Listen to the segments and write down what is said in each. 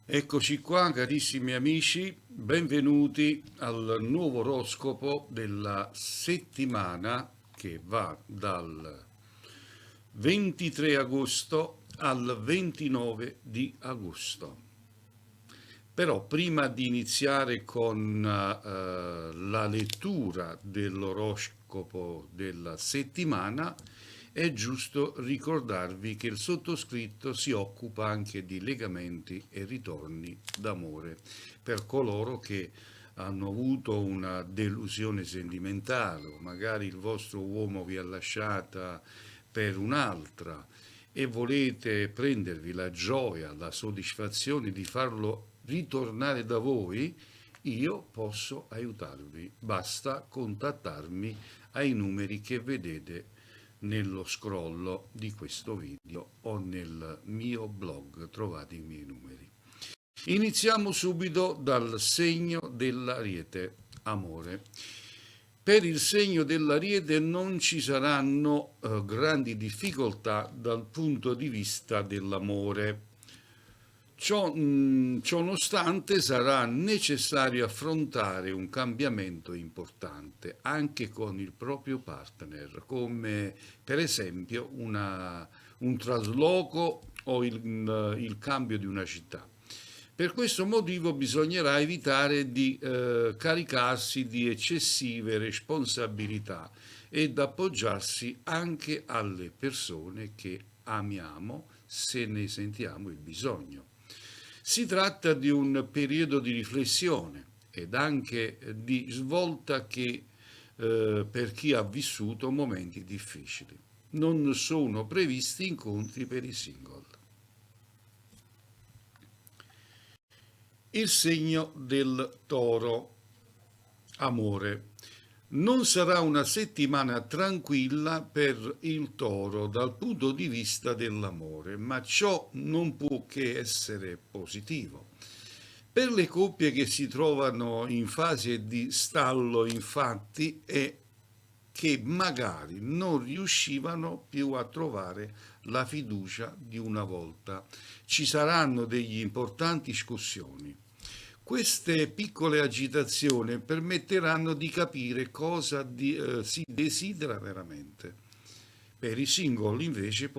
Eccoci qua, carissimi amici, benvenuti al nuovo oroscopo della settimana che va dal 23 agosto al 29 di agosto. Però prima di iniziare con la lettura dell'oroscopo della settimana, è giusto ricordarvi che il sottoscritto si occupa anche di legamenti e ritorni d'amore per coloro che hanno avuto una delusione sentimentale, o magari il vostro uomo vi ha lasciata per un'altra e volete prendervi la gioia, la soddisfazione di farlo ritornare da voi, io posso aiutarvi. Basta contattarmi ai numeri che vedete nello scrollo di questo video o nel mio blog, trovate i miei numeri. Iniziamo subito dal segno dell'Ariete, amore. Per il segno dell'Ariete non ci saranno grandi difficoltà dal punto di vista dell'amore. Ciononostante sarà necessario affrontare un cambiamento importante anche con il proprio partner, come per esempio un trasloco o il cambio di una città. Per questo motivo bisognerà evitare di caricarsi di eccessive responsabilità ed appoggiarsi anche alle persone che amiamo se ne sentiamo il bisogno. Si tratta di un periodo di riflessione ed anche di svolta che per chi ha vissuto momenti difficili. Non sono previsti incontri per i single. Il segno del toro, amore. Non sarà una settimana tranquilla per il toro dal punto di vista dell'amore, ma ciò non può che essere positivo. Per le coppie che si trovano in fase di stallo, infatti, è che magari non riuscivano più a trovare la fiducia di una volta. Ci saranno degli importanti scossioni. Queste piccole agitazioni permetteranno di capire cosa si desidera veramente. Per i single invece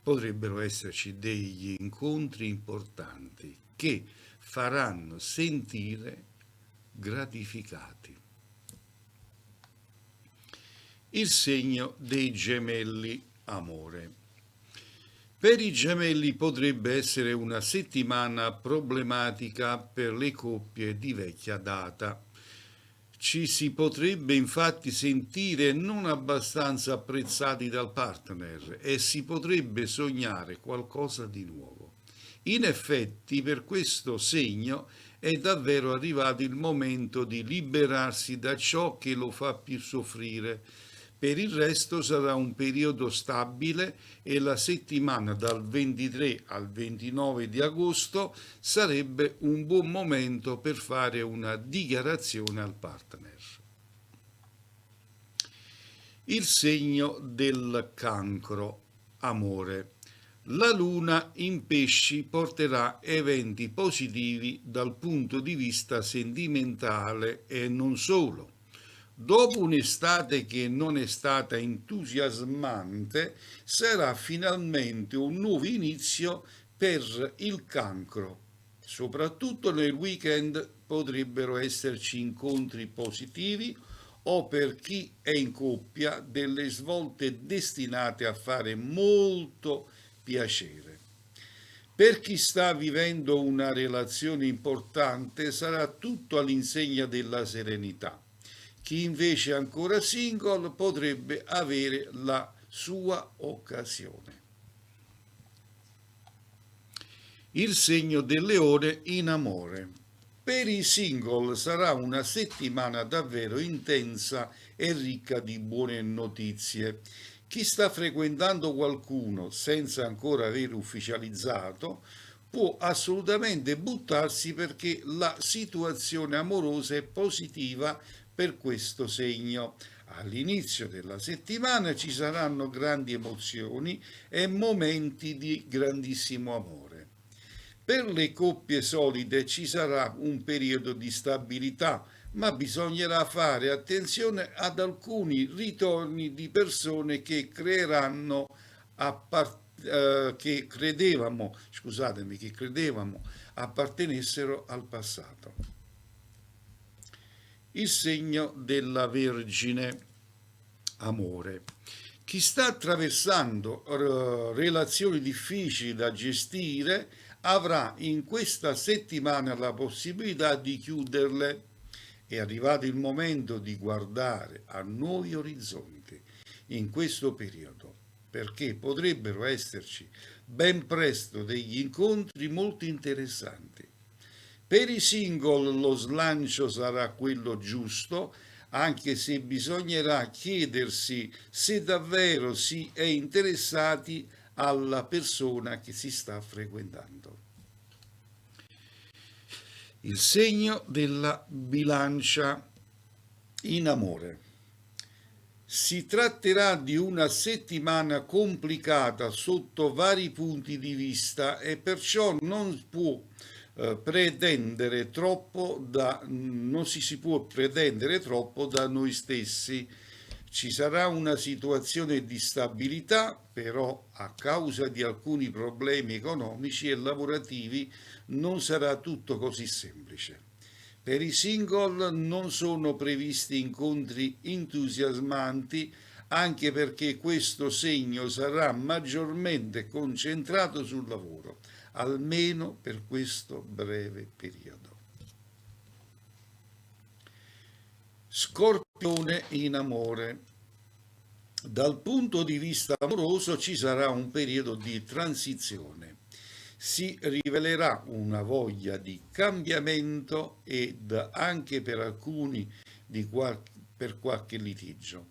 potrebbero esserci degli incontri importanti che faranno sentire gratificati. Il segno dei gemelli, amore. Per i gemelli potrebbe essere una settimana problematica per le coppie di vecchia data. Ci si potrebbe infatti sentire non abbastanza apprezzati dal partner e si potrebbe sognare qualcosa di nuovo. In effetti, per questo segno è davvero arrivato il momento di liberarsi da ciò che lo fa più soffrire. Per il resto sarà un periodo stabile e la settimana dal 23 al 29 di agosto sarebbe un buon momento per fare una dichiarazione al partner. Il segno del cancro, amore. La luna in pesci porterà eventi positivi dal punto di vista sentimentale e non solo. Dopo un'estate che non è stata entusiasmante, sarà finalmente un nuovo inizio per il cancro. Soprattutto nel weekend potrebbero esserci incontri positivi o per chi è in coppia delle svolte destinate a fare molto piacere. Per chi sta vivendo una relazione importante sarà tutto all'insegna della serenità. Chi invece è ancora single potrebbe avere la sua occasione. Il segno del leone in amore. Per i single sarà una settimana davvero intensa e ricca di buone notizie. Chi sta frequentando qualcuno senza ancora aver ufficializzato può assolutamente buttarsi perché la situazione amorosa è positiva per questo segno. All'inizio della settimana ci saranno grandi emozioni e momenti di grandissimo amore. Per le coppie solide ci sarà un periodo di stabilità, ma bisognerà fare attenzione ad alcuni ritorni di persone che creeranno che credevamo appartenessero al passato. Il segno della Vergine, amore. Chi sta attraversando relazioni difficili da gestire avrà in questa settimana la possibilità di chiuderle. È arrivato il momento di guardare a nuovi orizzonti in questo periodo, perché potrebbero esserci ben presto degli incontri molto interessanti. Per i single lo slancio sarà quello giusto, anche se bisognerà chiedersi se davvero si è interessati alla persona che si sta frequentando. Il segno della Bilancia, in amore. Si tratterà di una settimana complicata sotto vari punti di vista e perciò non si può pretendere troppo da noi stessi. Ci sarà una situazione di stabilità, però a causa di alcuni problemi economici e lavorativi non sarà tutto così semplice. Per i single non sono previsti incontri entusiasmanti, anche perché questo segno sarà maggiormente concentrato sul lavoro, almeno per questo breve periodo. Scorpione in amore. Dal punto di vista amoroso ci sarà un periodo di transizione. Si rivelerà una voglia di cambiamento ed anche per alcuni per qualche litigio.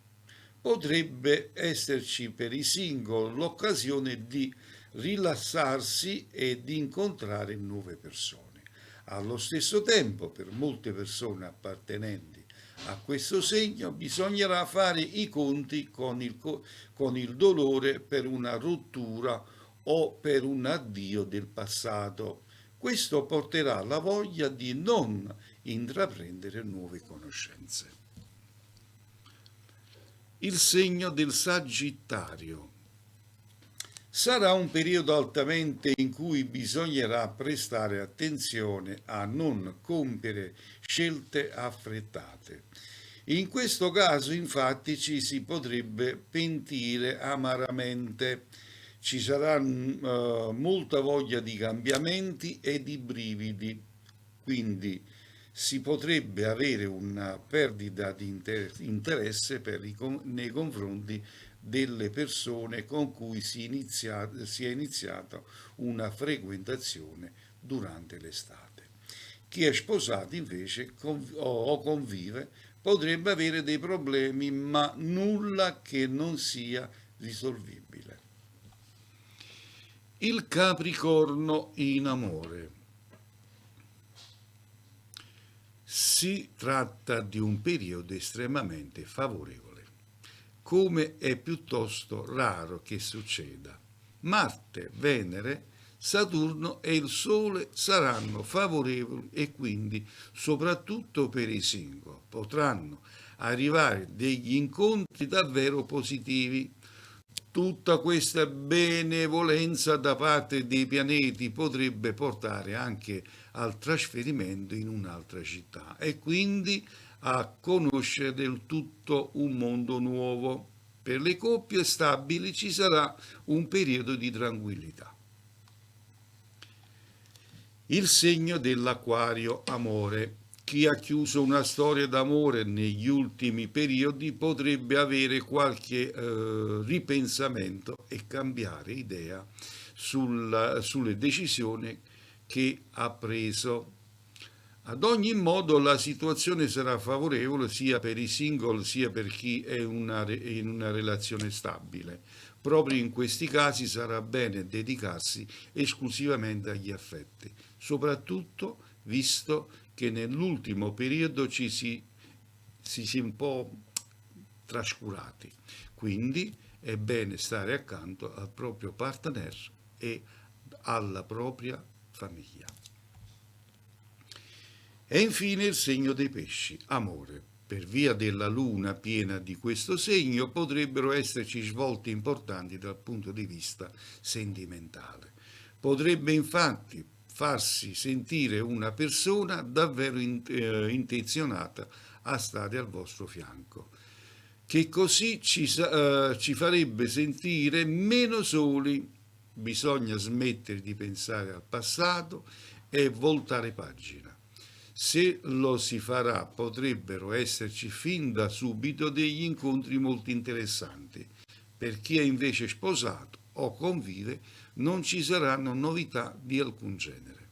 Potrebbe esserci per i single l'occasione di rilassarsi e di incontrare nuove persone. Allo stesso tempo, per molte persone appartenenti a questo segno, bisognerà fare i conti con il dolore per una rottura o per un addio del passato. Questo porterà la voglia di non intraprendere nuove conoscenze. Il segno del Sagittario. Sarà un periodo altamente in cui bisognerà prestare attenzione a non compiere scelte affrettate. In questo caso, infatti, ci si potrebbe pentire amaramente. Ci sarà molta voglia di cambiamenti e di brividi, quindi si potrebbe avere una perdita di interesse nei confronti delle persone con cui si è iniziata una frequentazione durante l'estate. Chi è sposato invece o convive potrebbe avere dei problemi, ma nulla che non sia risolvibile. Il Capricorno in amore. Si tratta di un periodo estremamente favorevole, come è piuttosto raro che succeda. Marte, Venere, Saturno e il Sole saranno favorevoli e quindi, soprattutto per i single, potranno arrivare degli incontri davvero positivi. Tutta questa benevolenza da parte dei pianeti potrebbe portare anche al trasferimento in un'altra città e quindi a conoscere del tutto un mondo nuovo. Per le coppie stabili ci sarà un periodo di tranquillità. Il segno dell'Acquario, amore. Chi ha chiuso una storia d'amore negli ultimi periodi potrebbe avere qualche ripensamento e cambiare idea sulle decisioni che ha preso. Ad ogni modo la situazione sarà favorevole sia per i single sia per chi è in una relazione stabile. Proprio in questi casi sarà bene dedicarsi esclusivamente agli affetti, soprattutto visto che nell'ultimo periodo si è un po' trascurati. Quindi è bene stare accanto al proprio partner e alla propria famiglia. E infine il segno dei pesci, amore. Per via della luna piena di questo segno potrebbero esserci svolte importanti dal punto di vista sentimentale. Potrebbe infatti farsi sentire una persona davvero intenzionata a stare al vostro fianco, che così ci farebbe sentire meno soli. Bisogna smettere di pensare al passato e voltare pagina. Se lo si farà, potrebbero esserci fin da subito degli incontri molto interessanti. Per chi è invece sposato o convive, non ci saranno novità di alcun genere.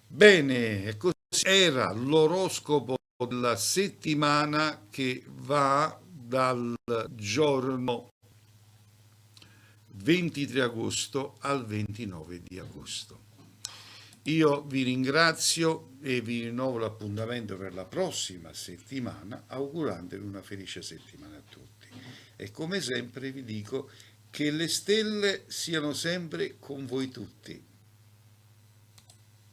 Bene, e così era l'oroscopo della settimana che va dal giorno 23 agosto al 29 di agosto. Io vi ringrazio e vi rinnovo l'appuntamento per la prossima settimana, augurandovi una felice settimana a tutti. E come sempre vi dico che le stelle siano sempre con voi tutti.